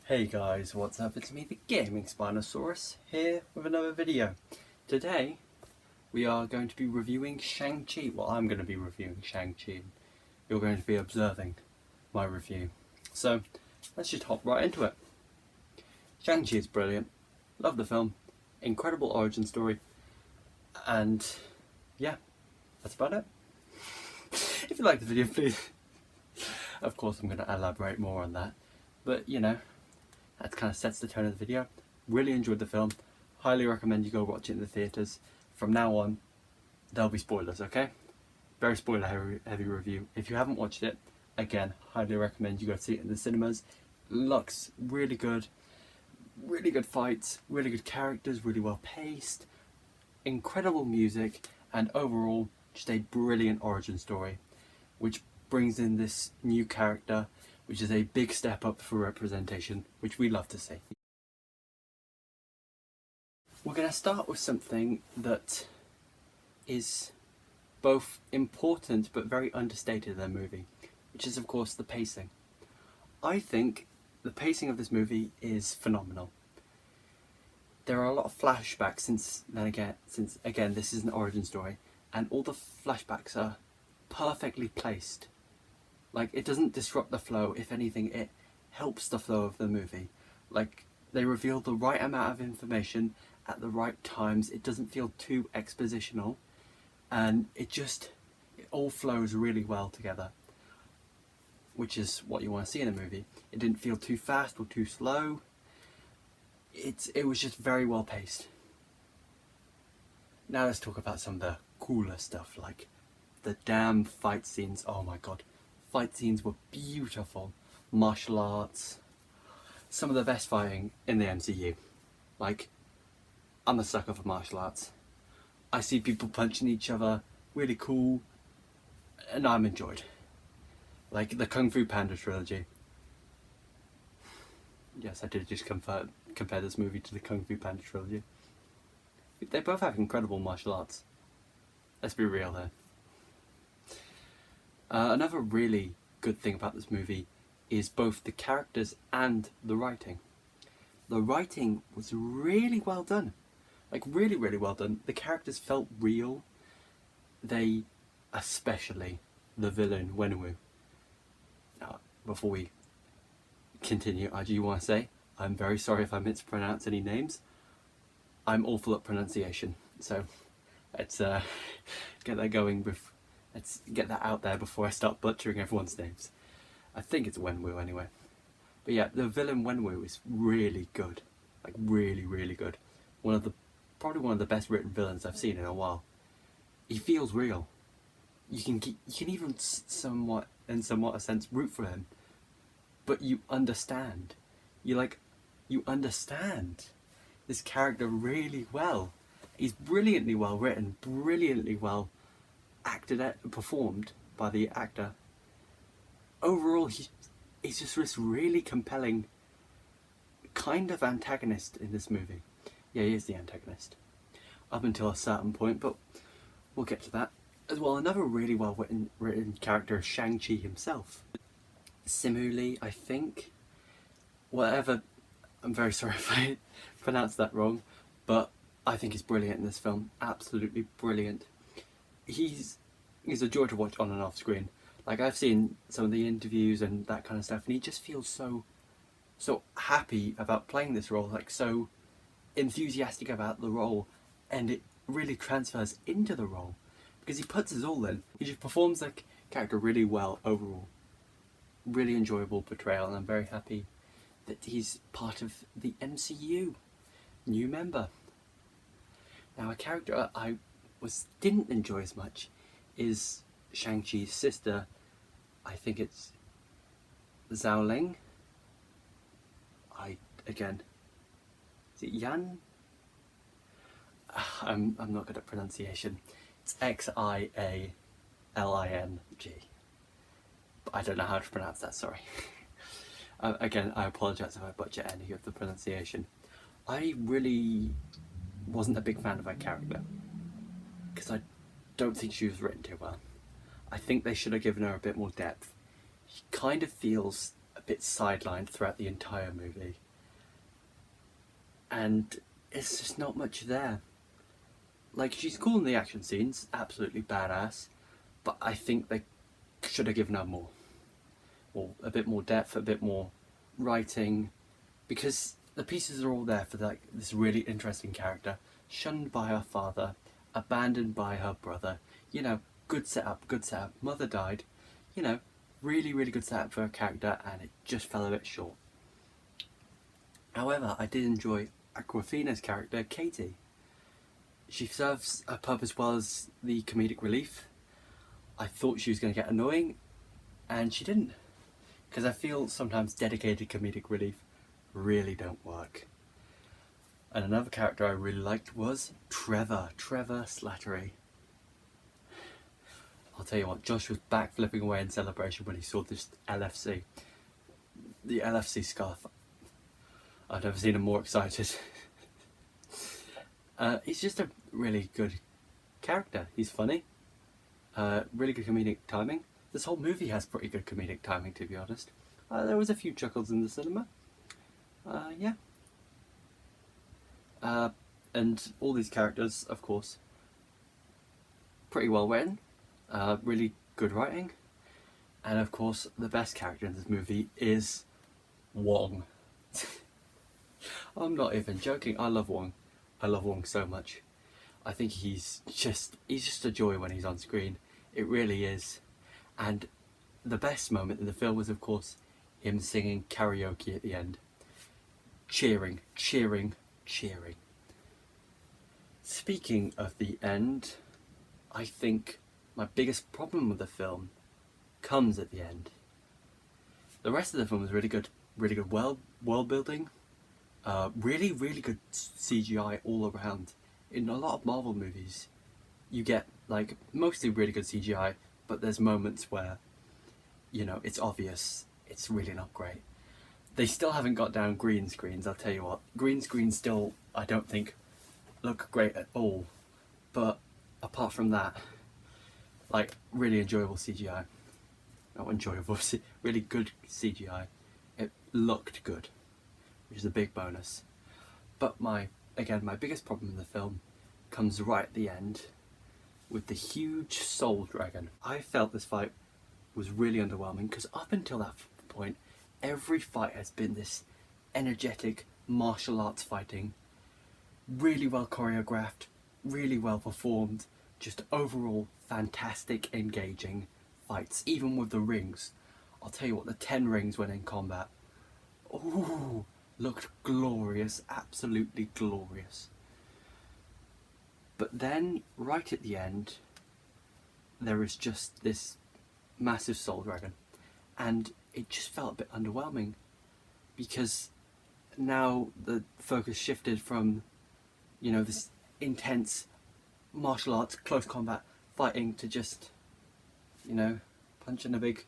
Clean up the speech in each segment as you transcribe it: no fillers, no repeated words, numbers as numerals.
Hey guys, what's up? It's me, the Gaming Spinosaurus, here with another video. Today, we are going to be reviewing Shang Chi. Well, I'm going to be reviewing Shang Chi, and you're going to be observing my review. So, let's just hop right into it. Shang Chi is brilliant. Love the film. Incredible origin story. And, yeah, that's about it. If you like the video, please. Of course, I'm going to elaborate more on that. But, you know, that kind of sets the tone of the video. Really enjoyed the film. Highly recommend you go watch it in the theatres. From now on, there'll be spoilers, okay? Very spoiler heavy review. If you haven't watched it, again, highly recommend you go see it in the cinemas. Looks really good. Really good fights, really good characters, really well paced. Incredible music, and overall, just a brilliant origin story, which brings in this new character, which is a big step up for representation, which we love to see. We're going to start with something that is both important but very understated in the movie, which is of course the pacing. I think the pacing of this movie is phenomenal. There are a lot of flashbacks since again this is an origin story, and all the flashbacks are perfectly placed. Like, it doesn't disrupt the flow. If anything, it helps the flow of the movie. Like, they reveal the right amount of information at the right times. It doesn't feel too expositional, and it all flows really well together, which is what you want to see in a movie. It didn't feel too fast or too slow. It was just very well paced. Now let's talk about some of the cooler stuff, like the damn fight scenes. Oh my god. Fight scenes were beautiful. Martial arts. Some of the best fighting in the MCU. Like, I'm a sucker for martial arts. I see people punching each other, really cool, and I'm enjoyed. Like the Kung Fu Panda trilogy. Yes, I did just compare this movie to the Kung Fu Panda trilogy. They both have incredible martial arts. Let's be real here. Another really good thing about this movie is both the characters and the writing. The writing was really well done. Like, really, really well done. The characters felt real. Especially the villain, Wenwu. Now, before we continue, I do want to say, I'm very sorry if I mispronounce any names. I'm awful at pronunciation, so let's get that going let's get that out there before I start butchering everyone's names. I think it's Wenwu anyway. But yeah, the villain Wenwu is really good. Like, really, really good. Probably one of the best written villains I've seen in a while. He feels real. You can even somewhat a sense root for him. But you understand. You understand this character really well. He's brilliantly well written, brilliantly well performed by the actor. Overall, he's just this really compelling kind of antagonist in this movie. Yeah, he is the antagonist. Up until a certain point, but we'll get to that. As well, another really well written character is Shang Chi himself. Similarly, I think, whatever, I'm very sorry if I pronounced that wrong, but I think he's brilliant in this film. Absolutely brilliant. He's a joy to watch on and off screen. Like, I've seen some of the interviews and that kind of stuff, and he just feels so happy about playing this role, like so enthusiastic about the role, and it really transfers into the role because he puts his all in. He just performs the character really well overall. Really enjoyable portrayal, and I'm very happy that he's part of the MCU. New member. Now, a character I didn't enjoy as much is Shang-Chi's sister. I think it's Zhao Ling. Is it Yan? I'm not good at pronunciation. It's Xialing. But I don't know how to pronounce that, sorry. Again, I apologise if I butcher any of the pronunciation. I really wasn't a big fan of her character, because I don't think she was written too well. I think they should have given her a bit more depth. She kind of feels a bit sidelined throughout the entire movie. And it's just not much there. Like, she's cool in the action scenes, absolutely badass, but I think they should have given her more. Or a bit more depth, a bit more writing, because the pieces are all there for like this really interesting character, shunned by her father, abandoned by her brother, you know, good setup, mother died, you know, really, really good setup for a character, and it just fell a bit short. However, I did enjoy Aquafina's character, Katie. She serves a purpose well as the comedic relief. I thought she was going to get annoying, and she didn't. Because I feel sometimes dedicated comedic relief really don't work. And another character I really liked was Trevor Slattery. I'll tell you what, Josh was back flipping away in celebration when he saw this LFC. The LFC scarf. I've never seen him more excited. He's just a really good character. He's funny. Really good comedic timing. This whole movie has pretty good comedic timing, to be honest. There was a few chuckles in the cinema. Yeah. And all these characters, of course, pretty well written. Really good writing. And of course, the best character in this movie is Wong. I'm not even joking. I love Wong. I love Wong so much. I think he's just a joy when he's on screen. It really is. And the best moment in the film was, of course, him singing karaoke at the end. Cheering, cheering, cheering. Speaking of the end, I think my biggest problem with the film comes at the end. The rest of the film was really good world building, really, really good CGI all around. In a lot of Marvel movies, you get like mostly really good CGI, but there's moments where, you know, it's obvious it's really not great. They still haven't got down green screens, I'll tell you what. Green screens still, I don't think, look great at all. But apart from that, like, really enjoyable CGI. Not enjoyable, really good CGI. It looked good, which is a big bonus. But my biggest problem in the film comes right at the end with the huge soul dragon. I felt this fight was really underwhelming because up until that point, every fight has been this energetic martial arts fighting, really well choreographed, really well performed, just overall fantastic, engaging fights, even with the rings. I'll tell you what, the 10 rings when in combat, ooh, looked glorious, absolutely glorious. But then, right at the end, there is just this massive soul dragon, and it just felt a bit underwhelming because now the focus shifted from, you know, this intense martial arts, close combat fighting to just, you know, punching a big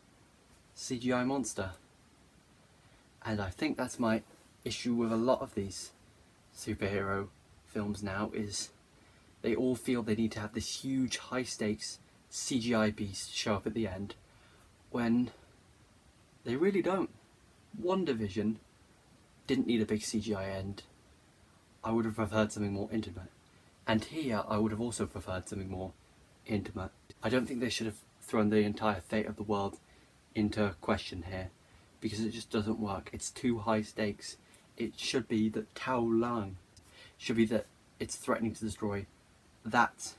CGI monster. And I think that's my issue with a lot of these superhero films now, is they all feel they need to have this huge high stakes CGI beast show up at the end when they really don't. WandaVision didn't need a big CGI end. I would have preferred something more intimate. And here I would have also preferred something more intimate. I don't think they should have thrown the entire fate of the world into question here, because it just doesn't work. It's too high stakes. It should be that Tao Lang should be that it's threatening to destroy that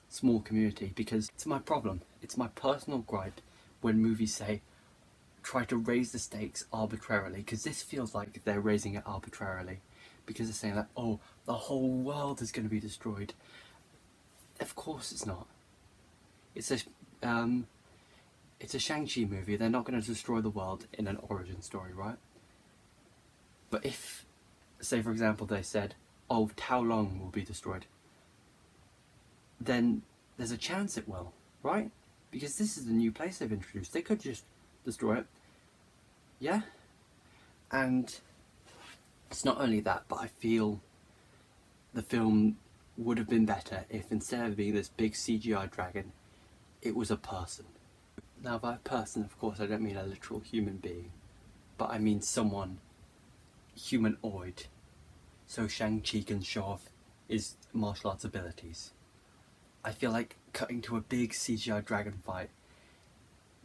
small community, because it's my problem. It's my personal gripe when movies say try to raise the stakes arbitrarily, because this feels like they're raising it arbitrarily, because they're saying like, oh, the whole world is going to be destroyed. Of course it's not. It's a Shang Chi movie. They're not going to destroy the world in an origin story, right? But if, say for example, they said, oh, Tao Long will be destroyed, then there's a chance it will, right? Because this is the new place they've introduced. They could just destroy it. Yeah? And it's not only that, but I feel the film would have been better if instead of being this big CGI dragon, it was a person. Now by person, of course, I don't mean a literal human being. but I mean someone humanoid, so Shang Chi can show off his martial arts abilities. I feel like cutting to a big CGI dragon fight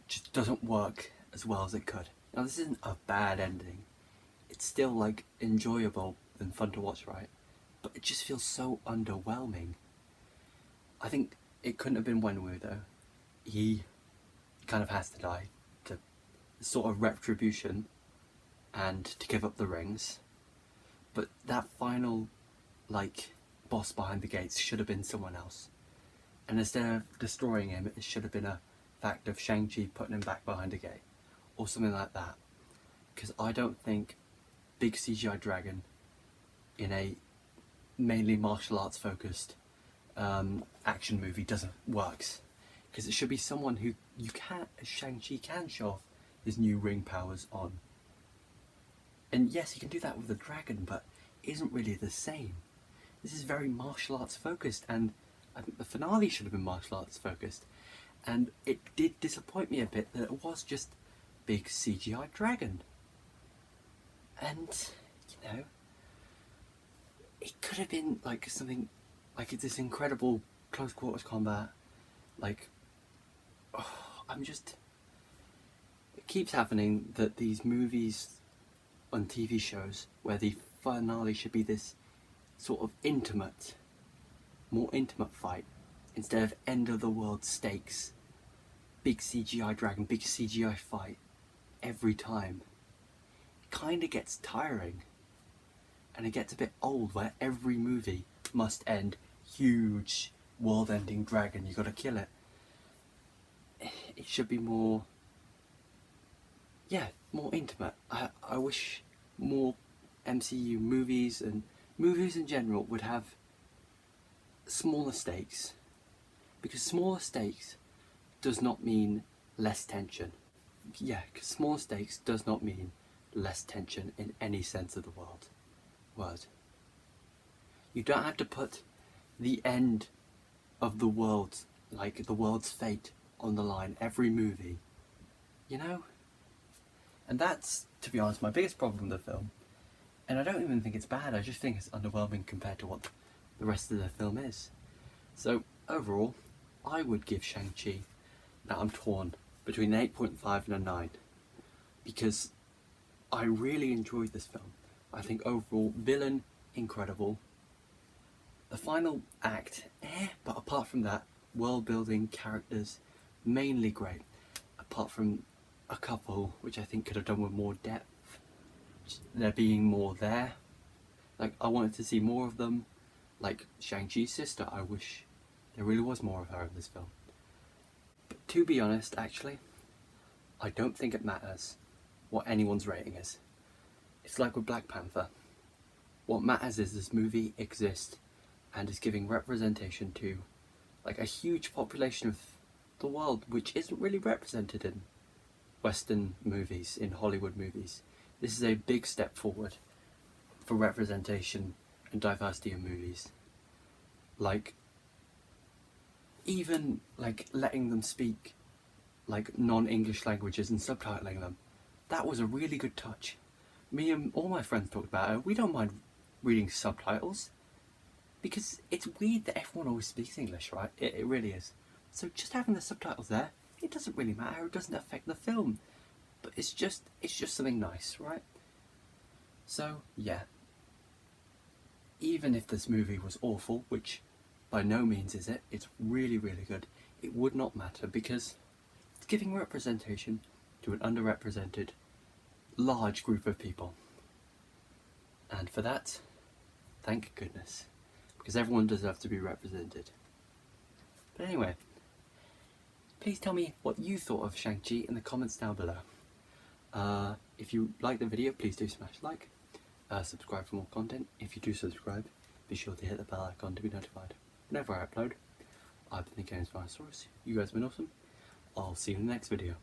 just doesn't work as well as it could. Now this isn't a bad ending, it's still like enjoyable and fun to watch, right? But it just feels so underwhelming. I think it couldn't have been Wenwu though. He kind of has to die to sort of retribution and to give up the rings. But that final like boss behind the gates should have been someone else. And instead of destroying him, it should have been a fact of Shang-Chi putting him back behind a gate. Or something like that. Because I don't think big CGI dragon in a mainly martial arts focused action movie works. Because it should be someone who Shang-Chi can show off his new ring powers on. And yes, he can do that with a dragon, but it isn't really the same. This is very martial arts focused, and I think the finale should have been martial arts focused. And it did disappoint me a bit that it was just big CGI dragon. And, you know, it could have been like something, like it's this incredible close quarters combat, like, it keeps happening that these movies on TV shows where the finale should be this sort of more intimate fight, instead of end of the world stakes, big CGI dragon, big CGI fight every time. It kind of gets tiring, and it gets a bit old where every movie must end huge world-ending dragon, you gotta kill it. It should be more intimate. I wish more MCU movies and movies in general would have smaller stakes, because smaller stakes does not mean less tension. Yeah, because smaller stakes does not mean less tension in any sense of the word. You don't have to put the end of the world, like the world's fate, on the line every movie, you know? And that's, to be honest, my biggest problem with the film. And I don't even think it's bad, I just think it's underwhelming compared to what the rest of the film is. So, overall, I would give Shang-Chi, now I'm torn, between an 8.5 and a 9. Because I really enjoyed this film. I think overall, villain, incredible. The final act, but apart from that, world building, characters, mainly great. Apart from a couple, which I think could have done with more depth. There being more there. Like, I wanted to see more of them. Like Shang-Chi's sister, I wish there really was more of her in this film. But to be honest, actually, I don't think it matters what anyone's rating is. It's like with Black Panther. What matters is this movie exists and is giving representation to like a huge population of the world which isn't really represented in Western movies, in Hollywood movies. This is a big step forward for representation and diversity in movies. Like, even like letting them speak like non-English languages and subtitling them. That was a really good touch. Me and all my friends talked about it. We don't mind reading subtitles because it's weird that everyone always speaks English, right? It really is. So just having the subtitles there, it doesn't really matter. It doesn't affect the film. But it's just something nice, right? So, yeah. Even if this movie was awful, which by no means is it, it's really, really good, it would not matter because it's giving representation to an underrepresented, large group of people. And for that, thank goodness, because everyone deserves to be represented. But anyway, please tell me what you thought of Shang-Chi in the comments down below. If you like the video, please do smash like. Subscribe for more content. If you do subscribe, be sure to hit the bell icon to be notified whenever I upload. I've been the Games Dinosaurus. You guys have been awesome. I'll see you in the next video.